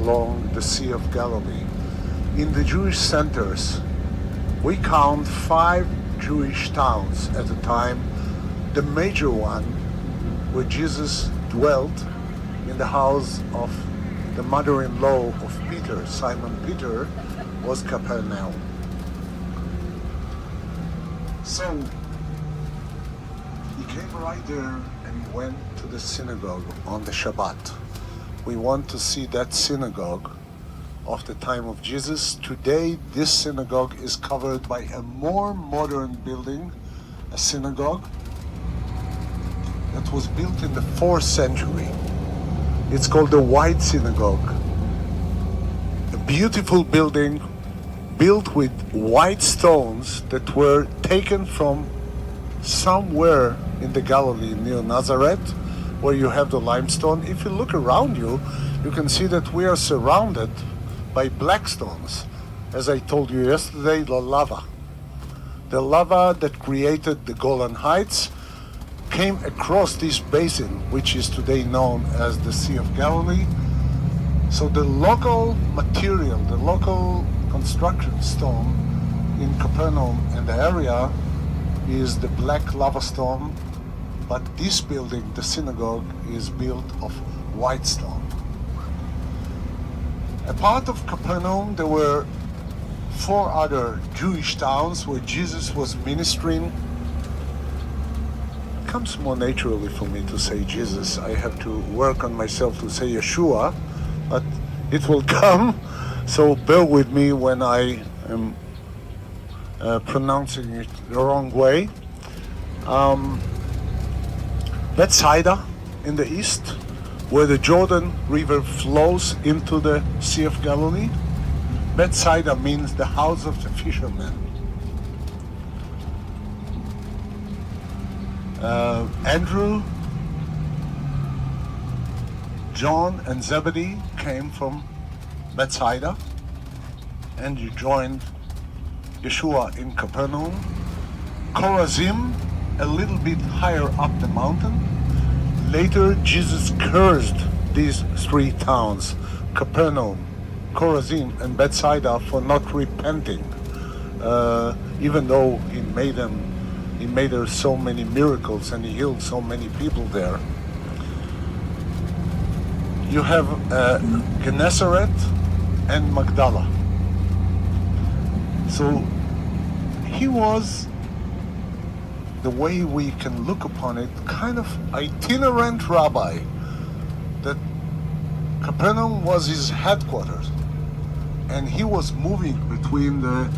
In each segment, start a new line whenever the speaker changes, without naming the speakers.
along the Sea of Galilee. In the Jewish centers, we count 5 Jewish towns at a time. The major one, where Jesus dwelt in the house of the mother-in-law of Peter, Simon Peter, was Capernaum. So he came right there and he went to the synagogue on the Shabbat. We want to see that synagogue of the time of Jesus. Today, this synagogue is covered by a more modern building, a synagogue that was built in the 4th century. It's called the White Synagogue. A beautiful building built with white stones that were taken from somewhere in the Galilee near Nazareth, where you have the limestone. If you look around you, you can see that we are surrounded by black stones. As I told you yesterday, the lava. The lava that created the Golan Heights came across this basin, which is today known as the Sea of Galilee. So the local material, the local construction stone in Capernaum and the area is the black lava stone, but this building, the synagogue, is built of white stone. A part of Capernaum, there were 4 other Jewish towns where Jesus was ministering. It comes more naturally for me to say Jesus. I have to work on myself to say Yeshua, but it will come. So bear with me when I am pronouncing it the wrong way. Bethsaida in the east, where the Jordan River flows into the Sea of Galilee. Bethsaida means the house of the fishermen. Andrew, John, and Zebedee came from Bethsaida, and you joined Yeshua in Capernaum. Chorazim, a little bit higher up the mountain. Later, Jesus cursed these 3 towns, Capernaum, Chorazim, and Bethsaida, for not repenting, even though he made there so many miracles and he healed so many people there. You have Gennesaret and Magdala. So he was, the way we can look upon it, kind of itinerant rabbi. That Capernaum was his headquarters, and he was moving between the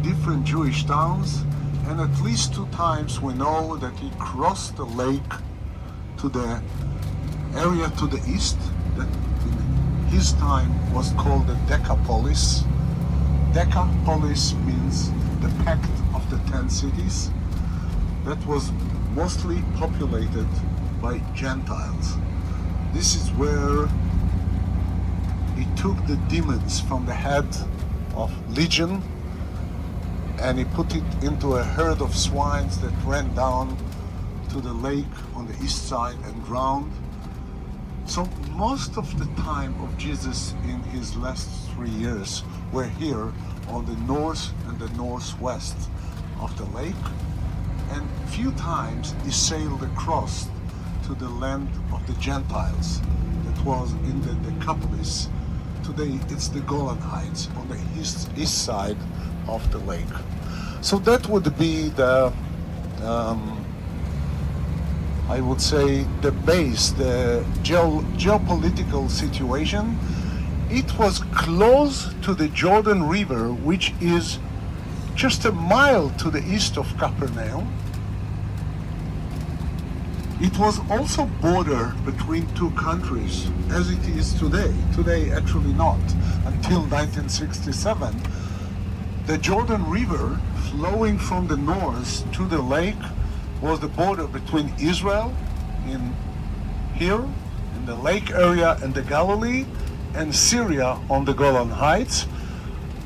different Jewish towns, and at least 2 times we know that he crossed the lake to the area to the east that in his time was called the Decapolis. Decapolis means the pact of the 10 cities. That was mostly populated by Gentiles. This is where he took the demons from the head of Legion and he put it into a herd of swines that ran down to the lake on the east side and drowned. So most of the time of Jesus in his last 3 years were here on the north and the northwest of the lake, and few times he sailed across to the land of the Gentiles that was in the Decapolis. Today it's the Golan Heights on the east side of the lake. So that would be the I would say the base, the geopolitical situation. It was close to the Jordan River, which is just a mile to the east of Capernaum. It was also border between 2 countries, as it is today. Today, actually not. Until 1967, the Jordan River flowing from the north to the lake was the border between Israel in here, in the lake area and the Galilee, and Syria on the Golan Heights.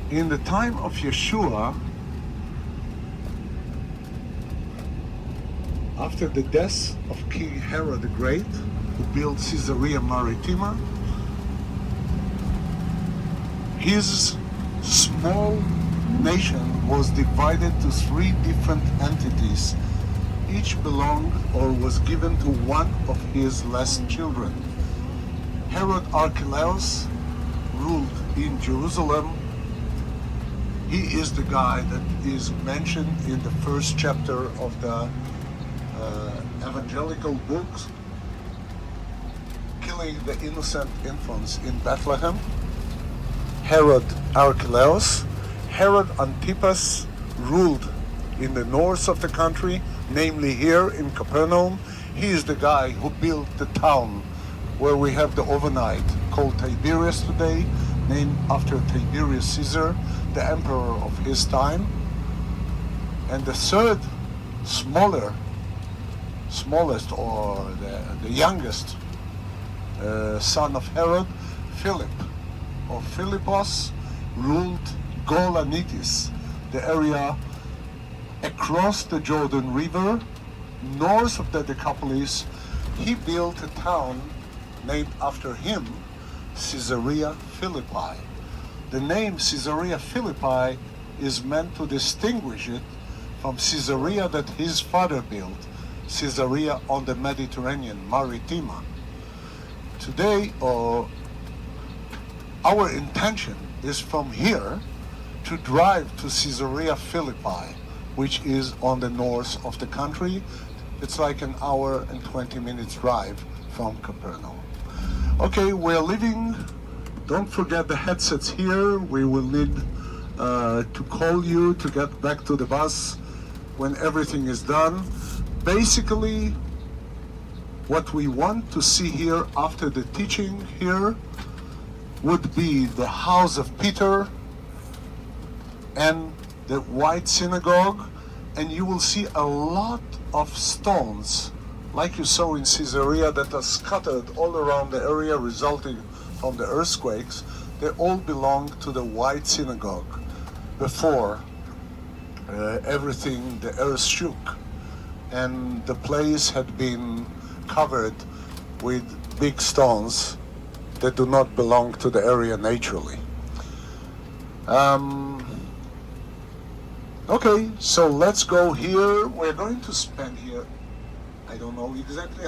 In the time of Yeshua, after the death of King Herod the Great, who built Caesarea Maritima, his small nation was divided to three different entities. Each belonged or was given to one of his last children. Herod Archelaus ruled in Jerusalem. He is the guy that is mentioned in the first chapter of the evangelical books, killing the innocent infants in Bethlehem. Herod Archelaus. Herod Antipas ruled in the north of the country, namely here in Capernaum. He is the guy who built the town where we have the overnight, called Tiberias today, named after Tiberius Caesar, the emperor of his time. And the third, smallest or the youngest son of Herod, Philip or Philippos, ruled Golanitis, the area across the Jordan River, north of the Decapolis. He built a town named after him, Caesarea Philippi. The name Caesarea Philippi is meant to distinguish it from Caesarea that his father built, Caesarea on the Mediterranean, Maritima. Today, our intention is from here to drive to Caesarea Philippi, which is on the north of the country. It's like an hour and 20 minutes drive from Capernaum. Okay, we're leaving. Don't forget the headsets here. We will need to call you to get back to the bus when everything is done. Basically, what we want to see here after the teaching here would be the house of Peter and the white synagogue, and you will see a lot of stones like you saw in Caesarea that are scattered all around the area resulting from the earthquakes. They all belong to the white synagogue before everything, the earth shook and the place had been covered with big stones that do not belong to the area naturally. Okay, so let's go here. We're going to spend here, I don't know exactly